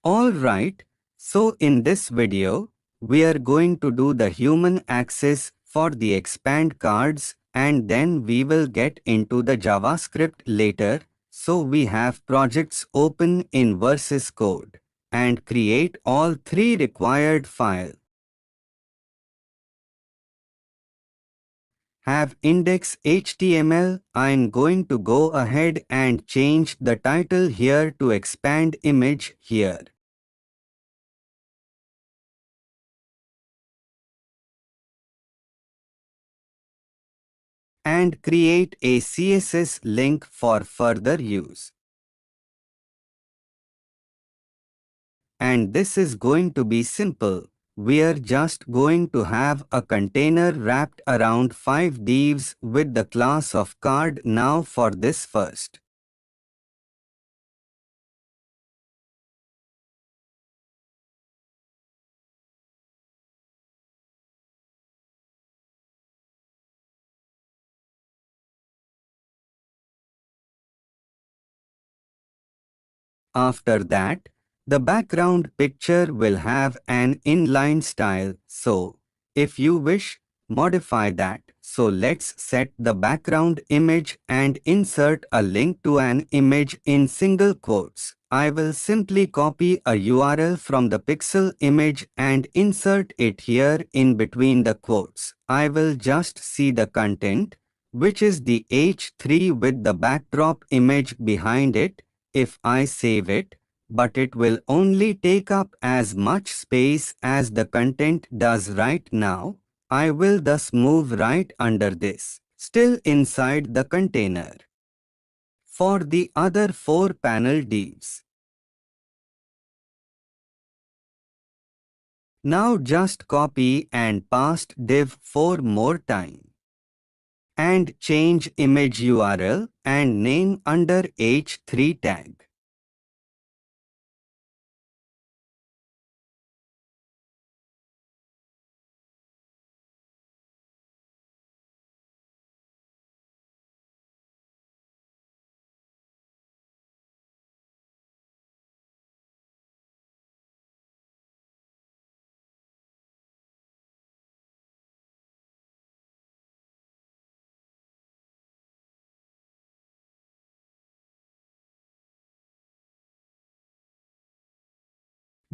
Alright, so in this video, we are going to do the human axis for the expand cards and then we will get into the JavaScript later. So we have projects open in VS Code and create all three required files. Have index HTML. I'm going to go ahead and change the title here to expand image here. And create a CSS link for further use. And this is going to be simple. We are just going to have a container wrapped around 5 divs with the class of card. Now for this first. After that, the background picture will have an inline style, so if you wish, modify that. So let's set the background image and insert a link to an image in single quotes. I will simply copy a URL from the pixel image and insert it here in between the quotes. I will just see the content, which is the H3 with the backdrop image behind it. If I save it, but it will only take up as much space as the content does right now. I will thus move right under this, still inside the container. For the other 4 panel divs. Now just copy and paste div 4 more time. And change image URL and name under H3 tag.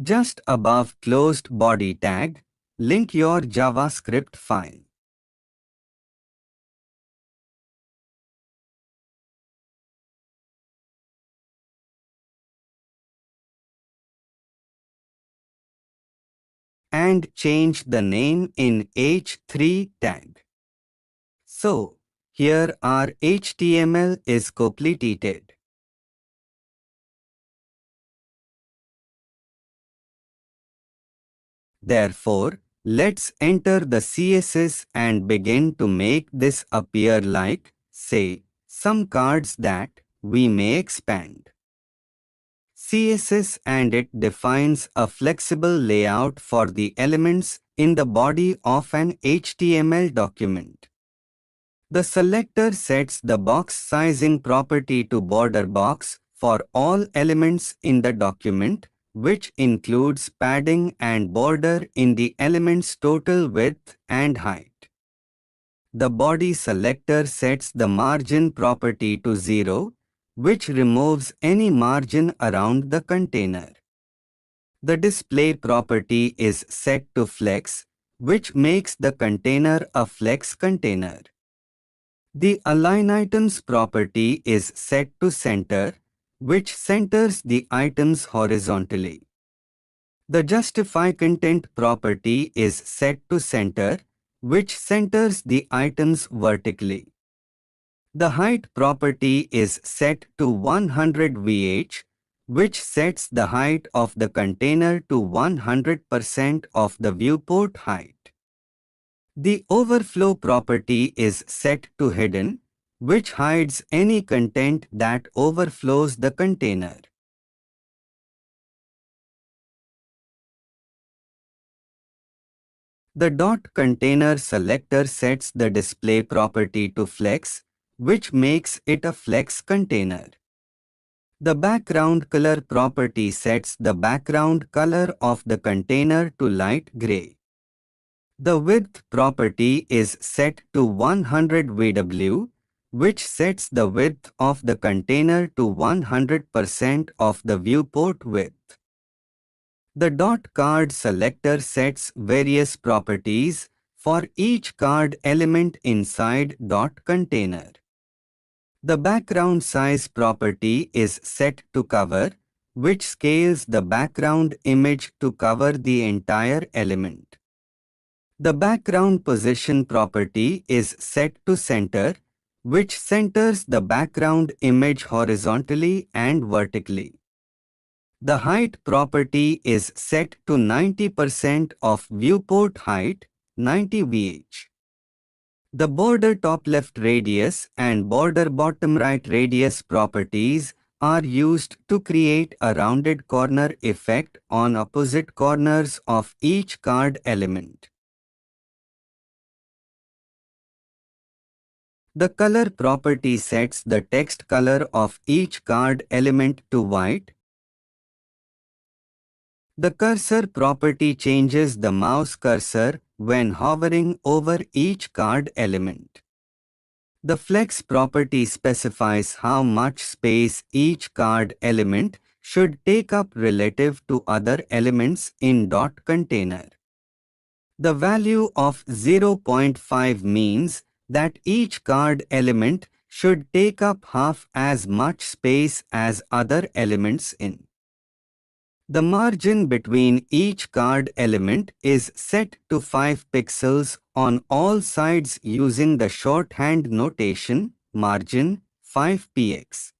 Just above closed body tag, link your JavaScript file. And change the name in H3 tag. So, here our HTML is completed. Therefore, let's enter the CSS and begin to make this appear like, say, some cards that we may expand. CSS and it defines a flexible layout for the elements in the body of an HTML document. The selector sets the box sizing property to border box for all elements in the document, which includes padding and border in the element's total width and height. The body selector sets the margin property to 0, which removes any margin around the container. The display property is set to flex, which makes the container a flex container. The align items property is set to center, which centers the items horizontally. The justify content property is set to center, which centers the items vertically. The height property is set to 100 VH, which sets the height of the container to 100% of the viewport height. The overflow property is set to hidden, which hides any content that overflows the container. The dot container selector sets the display property to flex, which makes it a flex container. The background color property sets the background color of the container to light gray. The width property is set to 100 VW, which sets the width of the container to 100% of the viewport width. The dot card selector sets various properties for each card element inside dot container. The background size property is set to cover, which scales the background image to cover the entire element. The background position property is set to center, which centers the background image horizontally and vertically. The height property is set to 90% of viewport height, 90 VH. The border top left radius and border bottom right radius properties are used to create a rounded corner effect on opposite corners of each card element. The color property sets the text color of each card element to white. The cursor property changes the mouse cursor when hovering over each card element. The flex property specifies how much space each card element should take up relative to other elements in dot container. The value of 0.5 means that each card element should take up half as much space as other elements in. The margin between each card element is set to 5 pixels on all sides using the shorthand notation margin 5px.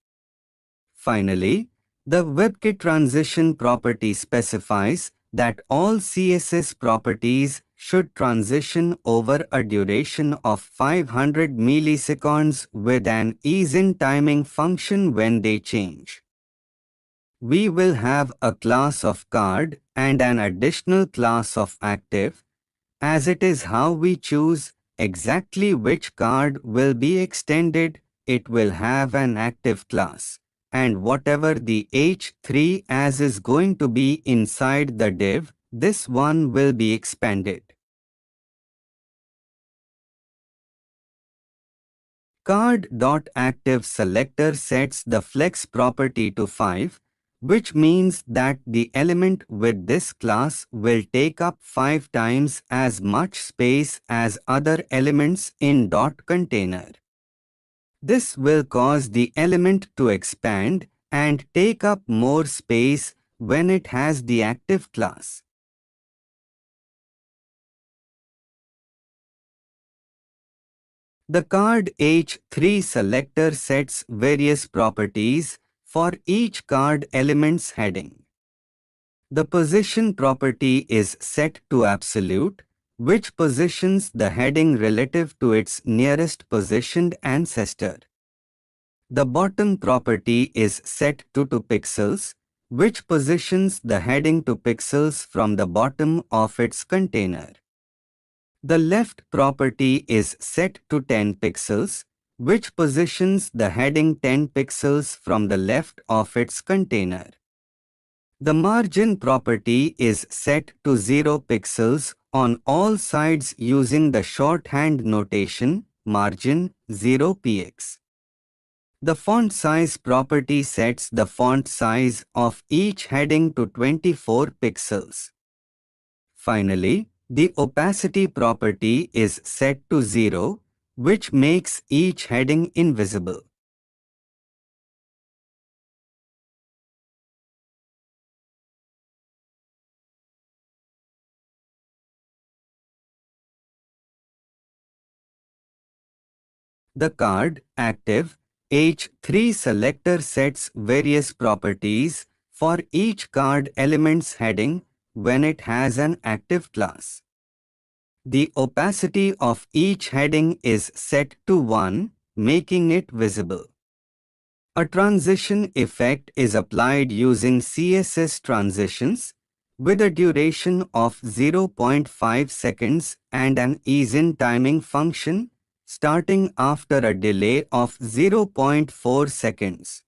Finally, the WebKit transition property specifies that all CSS properties should transition over a duration of 500 milliseconds with an ease-in timing function when they change. We will have a class of card and an additional class of active, as it is how we choose exactly which card will be extended. It will have an active class, and whatever the h3 as is going to be inside the div, this one will be expanded. Card.active selector sets the flex property to 5, which means that the element with this class will take up 5 times as much space as other elements in dot container. This will cause the element to expand and take up more space when it has the active class. The card H3 selector sets various properties for each card element's heading. The position property is set to absolute, which positions the heading relative to its nearest positioned ancestor. The bottom property is set to 2 pixels, which positions the heading 2 pixels from the bottom of its container. The left property is set to 10 pixels, which positions the heading 10 pixels from the left of its container. The margin property is set to 0 pixels on all sides using the shorthand notation margin 0px. The font size property sets the font size of each heading to 24 pixels. Finally, the opacity property is set to 0, which makes each heading invisible. The card active H3 selector sets various properties for each card element's heading when it has an active class. The opacity of each heading is set to 1, making it visible. A transition effect is applied using CSS transitions with a duration of 0.5 seconds and an ease-in timing function starting after a delay of 0.4 seconds.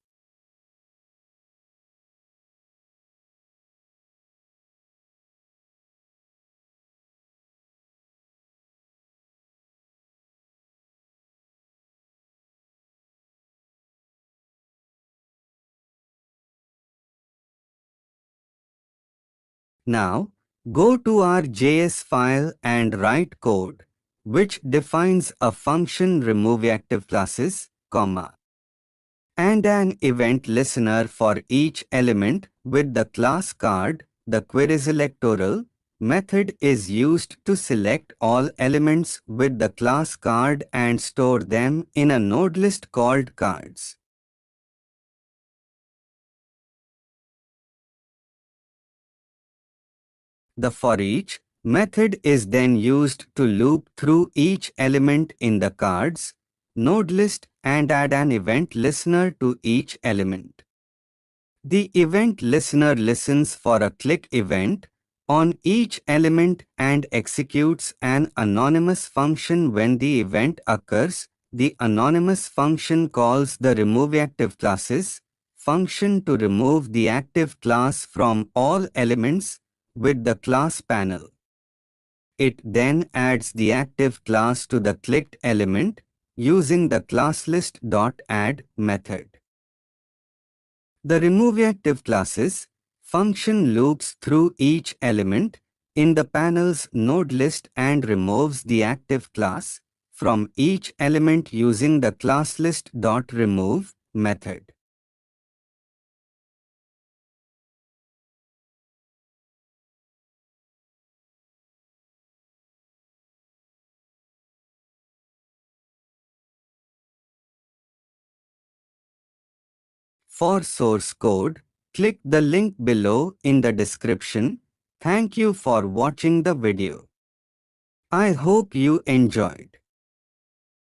Now, go to our JS file and write code, which defines a function removeActiveClasses, comma, and an event listener for each element with the class card. The querySelectoral method is used to select all elements with the class card and store them in a node list called cards. The forEach method is then used to loop through each element in the cards node list and add an event listener to each element. The event listener listens for a click event on each element and executes an anonymous function when the event occurs. The anonymous function calls the removeActiveClasses function to remove the active class from all elements with the class panel. It then adds the active class to the clicked element using the classList.add method. The removeActiveClasses function loops through each element in the panel's node list and removes the active class from each element using the classList.remove method. For source code, click the link below in the description. Thank you for watching the video. I hope you enjoyed.